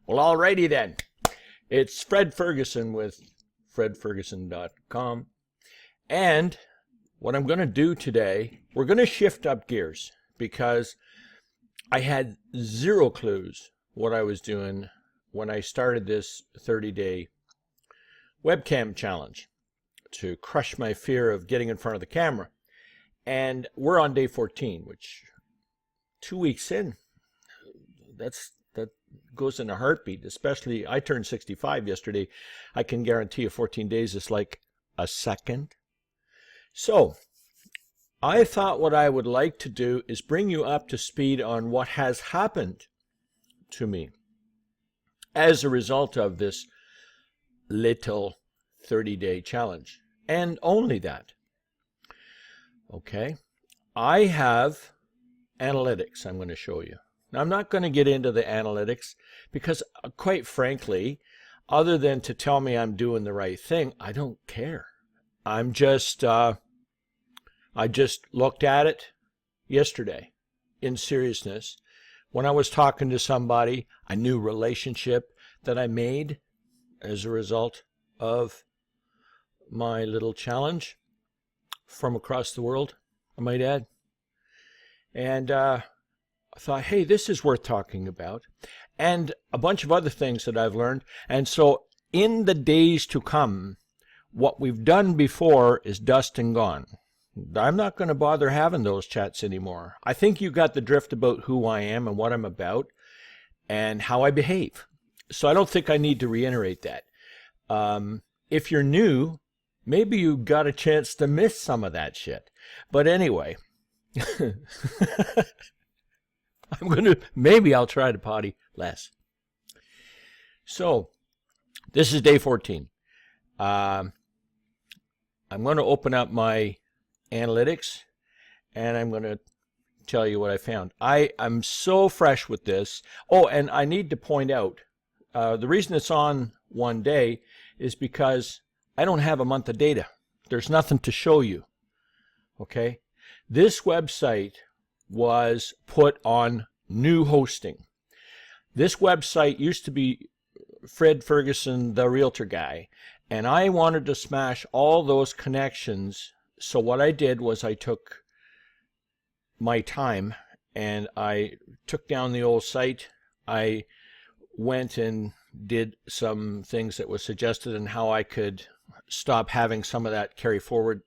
Well, alrighty then. It's Fred Ferguson with fredferguson.com. And what I'm going to do today, we're going to shift up gears because I had zero clues what I was doing when I started this 30-day webcam challenge to crush my fear of getting in front of the camera. And we're on day 14, which 2 weeks in, that goes in a heartbeat. Especially, I turned 65 yesterday. I can guarantee you 14 days is like a second. So I thought what I would like to do is bring you up to speed on what has happened to me as a result of this little 30-day challenge. And only that. Okay. I have analytics I'm going to show you. Now, I'm not going to get into the analytics because, quite frankly, other than to tell me I'm doing the right thing, I don't care. I'm just, I just looked at it yesterday in seriousness. When I was talking to somebody, a new relationship that I made as a result of my little challenge from across the world, I might add. And I thought, hey, this is worth talking about. And a bunch of other things that I've learned. And so in the days to come, what we've done before is dust and gone. I'm not going to bother having those chats anymore. I think you got the drift about who I am and what I'm about and how I behave. So I don't think I need to reiterate that. If you're new, maybe you got a chance to miss some of that shit. But anyway, maybe I'll try to potty less. So this is day 14. I'm going to open up my analytics and I'm going to tell you what I found. I'm so fresh with this. Oh, and I need to point out, the reason it's on one day is because I don't have a month of data. There's nothing to show you. Okay? This website was put on new hosting. This website used to be Fred Ferguson, the realtor guy, and I wanted to smash all those connections. So what I did was I took my time and I took down the old site. I went and did some things that was suggested and how I could stop having some of that carry forward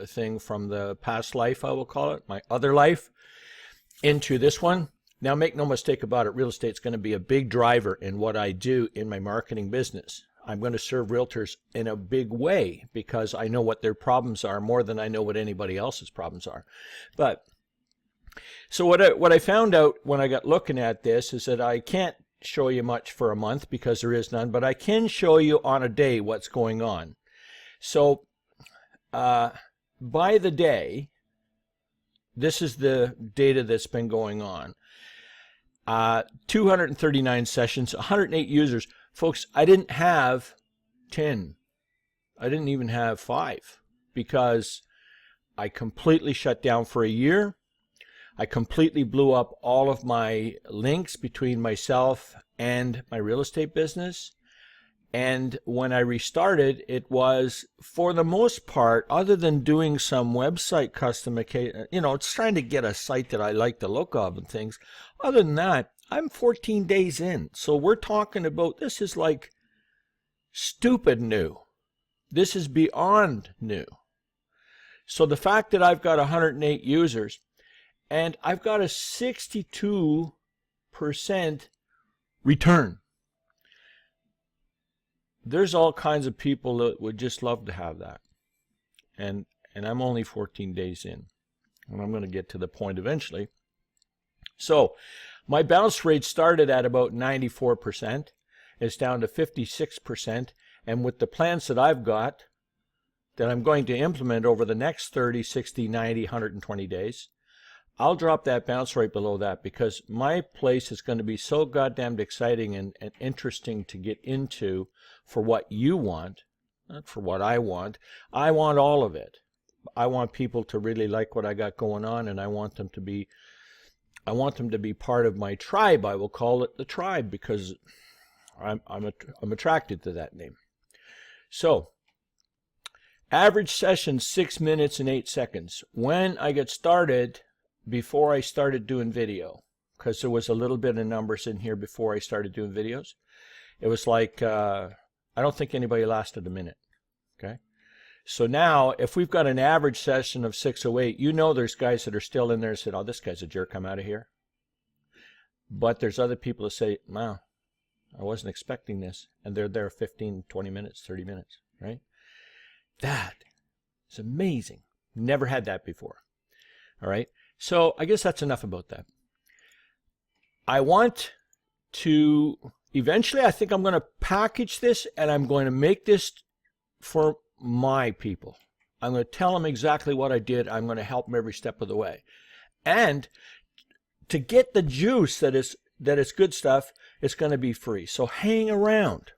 thing from the past life, I will call it, my other life, into this one. Now, make no mistake about it, real estate's going to be a big driver in what I do in my marketing business. I'm going to serve realtors in a big way because I know what their problems are more than I know what anybody else's problems are. But so what I found out when I got looking at this is that I can't show you much for a month because there is none, but I can show you on a day what's going on. So by the day, this is the data that's been going on. 239 sessions, 108 users. Folks, I didn't have 10. I didn't even have 5 because I completely shut down for a year. I completely blew up all of my links between myself and my real estate business. And when I restarted, it was, for the most part, other than doing some website customization, it's trying to get a site that I like the look of and things. Other than that, I'm 14 days in. So we're talking about, this is like stupid new. This is beyond new. So the fact that I've got 108 users and I've got a 62% return. There's all kinds of people that would just love to have that. And I'm only 14 days in. And I'm going to get to the point eventually. So my bounce rate started at about 94%. It's down to 56%. And with the plans that I've got, that I'm going to implement over the next 30, 60, 90, 120 days, I'll drop that bounce rate below that because my place is going to be so goddamn exciting and interesting to get into for what you want, not for what I want. I want all of it. I want people to really like what I got going on, and I want them to be part of my tribe. I will call it the tribe because I'm attracted to that name. So, average session 6 minutes and 8 seconds. When I got started, before I started doing video, because there was a little bit of numbers in here before I started doing videos, it was like, I don't think anybody lasted a minute. Okay. So now, if we've got an average session of 608, you know there's guys that are still in there and said, oh, this guy's a jerk, I'm out of here. But there's other people that say, wow, I wasn't expecting this. And they're there 15, 20 minutes, 30 minutes, right? That is amazing. Never had that before. All right. So I guess that's enough about that. I want to, eventually I think I'm going to package this and I'm going to make this for my people. I'm going to tell them exactly what I did. I'm going to help them every step of the way. And to get the juice that is good stuff, it's going to be free. So hang around,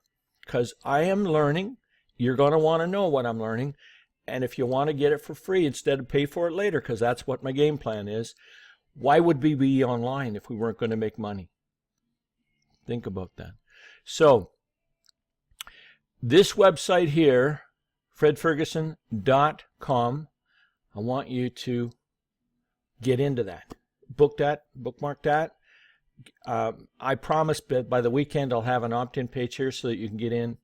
because I am learning. You're going to want to know what I'm learning. And if you want to get it for free instead of pay for it later, because that's what my game plan is, why would we be online if we weren't going to make money? Think about that. So this website here, fredferguson.com, I want you to get into that. Book that, bookmark that. I promise that by the weekend I'll have an opt-in page here so that you can get in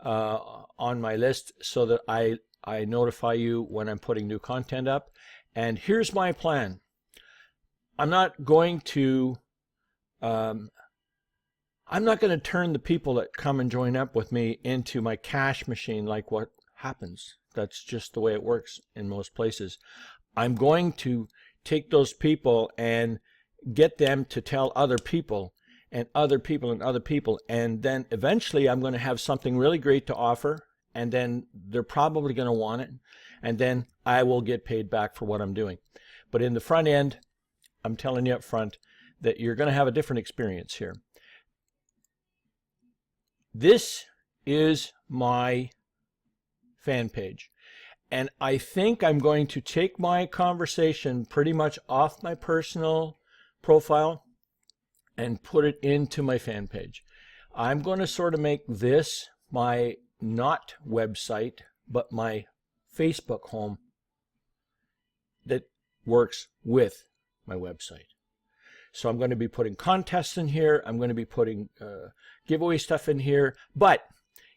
on my list, so that I notify you when I'm putting new content up. And here's my plan. I'm not going to turn the people that come and join up with me into my cash machine like what happens. That's just the way it works in most places. I'm going to take those people and get them to tell other people and other people and other people, and then eventually I'm going to have something really great to offer, and then they're probably going to want it, and then I will get paid back for what I'm doing. But in the front end, I'm telling you up front that you're going to have a different experience here. This is my fan page, and I think I'm going to take my conversation pretty much off my personal profile and put it into my fan page. I'm going to sort of make this my not website, but my Facebook home that works with my website. So I'm going to be putting contests in here. I'm going to be putting giveaway stuff in here, but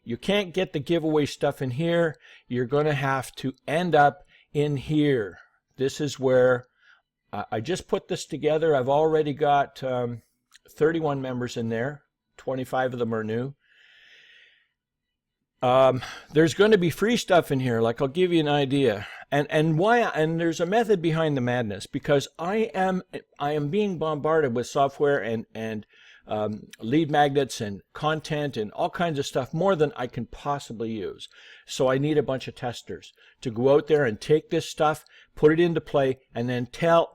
you can't get the giveaway stuff in here. You're going to have to end up in here. This is where I just put this together. I've already got 31 members in there. 25 of them are new. There's going to be free stuff in here. Like, I'll give you an idea. And why? And there's a method behind the madness, because I am being bombarded with software and lead magnets and content and all kinds of stuff, more than I can possibly use. So I need a bunch of testers to go out there and take this stuff, put it into play, and then tell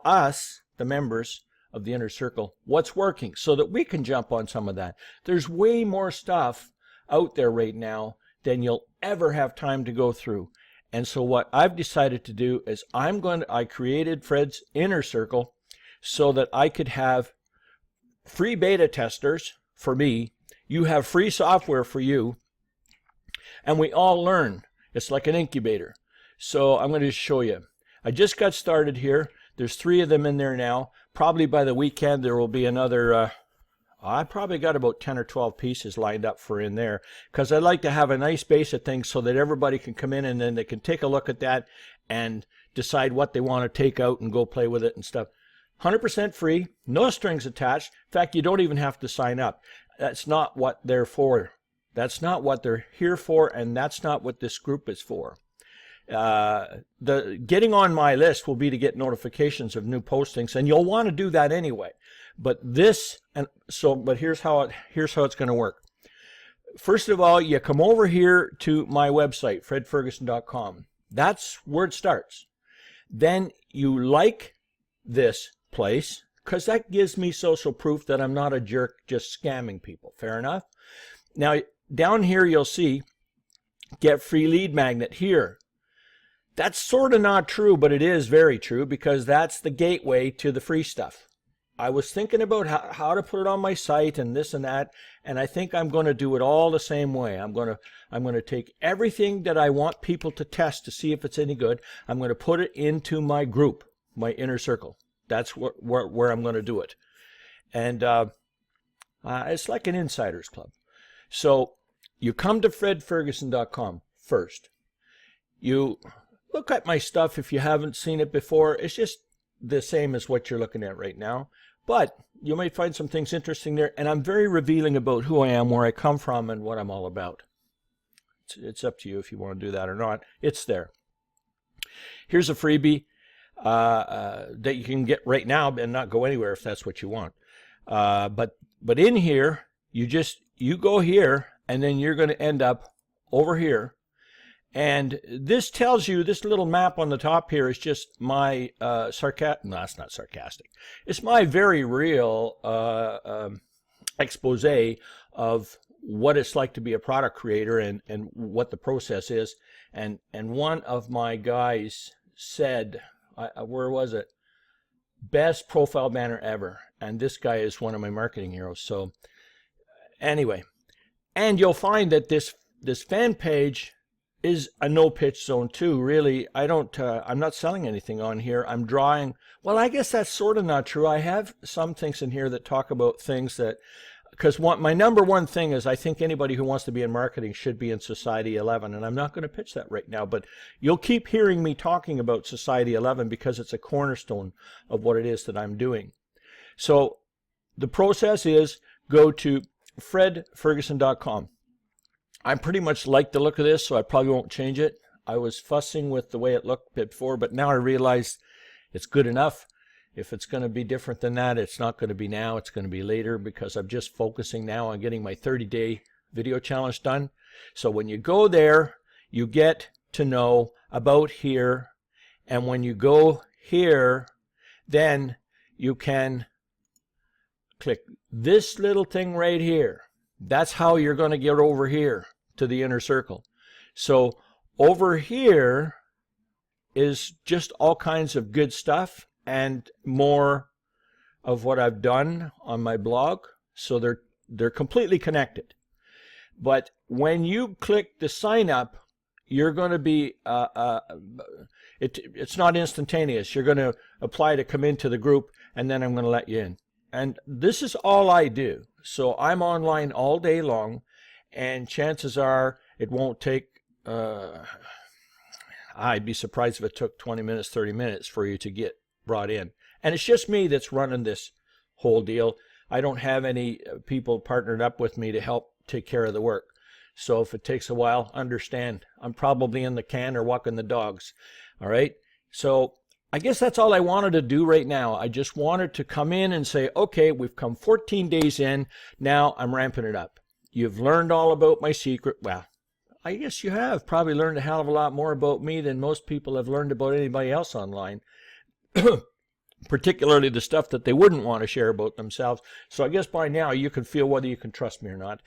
us, the members of the inner circle, what's working, so that we can jump on some of that. There's way more stuff out there right now than you'll ever have time to go through. And so what I've decided to do is I created Fred's Inner Circle so that I could have free beta testers for me. You have free software for you, and we all learn. It's like an incubator. So I'm going to show you. I just got started here. There's 3 of them in there now. Probably by the weekend there will be another, I probably got about 10 or 12 pieces lined up for in there, because I like to have a nice base of things so that everybody can come in and then they can take a look at that and decide what they want to take out and go play with it and stuff. 100% free, no strings attached. In fact, you don't even have to sign up. That's not what they're for. That's not what they're here for, and that's not what this group is for. The getting on my list will be to get notifications of new postings, and you'll want to do that anyway. But here's how it's going to work. First of all, you come over here to my website, fredferguson.com. That's where it starts. Then you like this place, because that gives me social proof that I'm not a jerk just scamming people. Fair enough? Now, down here you'll see get free lead magnet here. That's sort of not true, but it is very true, because that's the gateway to the free stuff. I was thinking about how to put it on my site and this and that, and I think I'm going to do it all the same way. I'm going to take everything that I want people to test to see if it's any good. I'm going to put it into my group, my inner circle. That's where I'm going to do it. And it's like an insiders club. So you come to fredferguson.com first. You look at my stuff if you haven't seen it before. It's just the same as what you're looking at right now. But you might find some things interesting there. And I'm very revealing about who I am, where I come from, and what I'm all about. It's up to you if you want to do that or not. It's there. Here's a freebie that you can get right now and not go anywhere if that's what you want. But in here, you go here, and then you're going to end up over here. And this tells you, this little map on the top here is just my no, it's not sarcastic. It's my very real expose of what it's like to be a product creator and what the process is. And one of my guys said, where was it? Best profile banner ever. And this guy is one of my marketing heroes. So anyway, and you'll find that this fan page is a no pitch zone too. Really, I'm not selling anything on here. I'm drawing. Well, I guess that's sort of not true. I have some things in here that talk about things that, because my number one thing is I think anybody who wants to be in marketing should be in Society 11, and I'm not going to pitch that right now, but you'll keep hearing me talking about Society 11 because it's a cornerstone of what it is that I'm doing. So the process is go to fredferguson.com. I pretty much like the look of this, so I probably won't change it. I was fussing with the way it looked before, but now I realize it's good enough. If it's going to be different than that, it's not going to be now. It's going to be later because I'm just focusing now on getting my 30-day video challenge done. So when you go there, you get to know about here. And when you go here, then you can click this little thing right here. That's how you're going to get over here to the inner circle. So over here is just all kinds of good stuff and more of what I've done on my blog. So they're completely connected. But when you click the sign up, you're going to be it's not instantaneous. You're going to apply to come into the group, and then I'm going to let you in. And this is all I do. So I'm online all day long, and chances are it won't take, I'd be surprised if it took 20 minutes, 30 minutes for you to get brought in. And it's just me that's running this whole deal. I don't have any people partnered up with me to help take care of the work. So if it takes a while, understand. I'm probably in the can or walking the dogs. All right? So I guess that's all I wanted to do right now. I just wanted to come in and say, okay, we've come 14 days in. Now I'm ramping it up. You've learned all about my secret. Well, I guess you have probably learned a hell of a lot more about me than most people have learned about anybody else online. Particularly the stuff that they wouldn't want to share about themselves. So I guess by now you can feel whether you can trust me or not.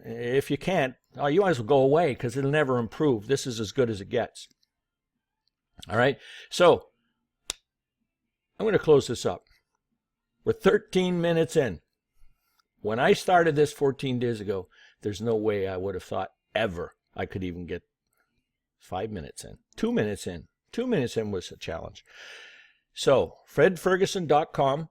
If you can't, you might as well go away because it'll never improve. This is as good as it gets. All right. So I'm going to close this up. We're 13 minutes in. When I started this 14 days ago, there's no way I would have thought ever I could even get 5 minutes in. 2 minutes in. 2 minutes in was a challenge. So, fredferguson.com,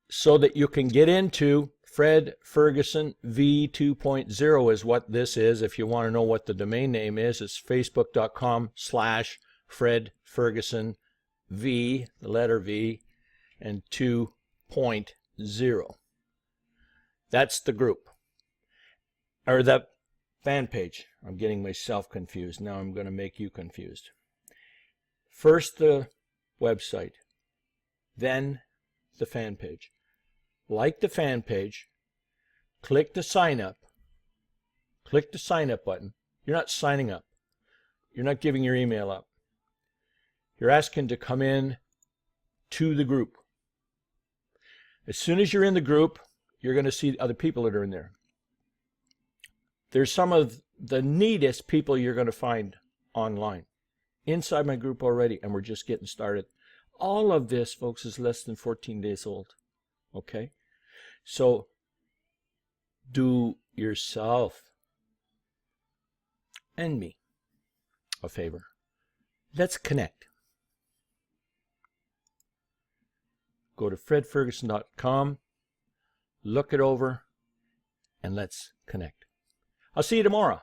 so that you can get into Fred Ferguson V 2.0 is what this is. If you want to know what the domain name is, it's facebook.com/Fred Ferguson V, the letter V, and 2.0. That's the group, or the fan page. I'm getting myself confused. Now I'm going to make you confused. First the website, then the fan page. Like the fan page, click the sign up. Click the sign up button. You're not signing up. You're not giving your email up. You're asking to come in to the group. As soon as you're in the group, you're going to see other people that are in there. There's some of the neatest people you're going to find online inside my group already, and we're just getting started. All of this, folks, is less than 14 days old. Okay? So do yourself and me a favor. Let's connect. Go to fredferguson.com, look it over, and let's connect. I'll see you tomorrow.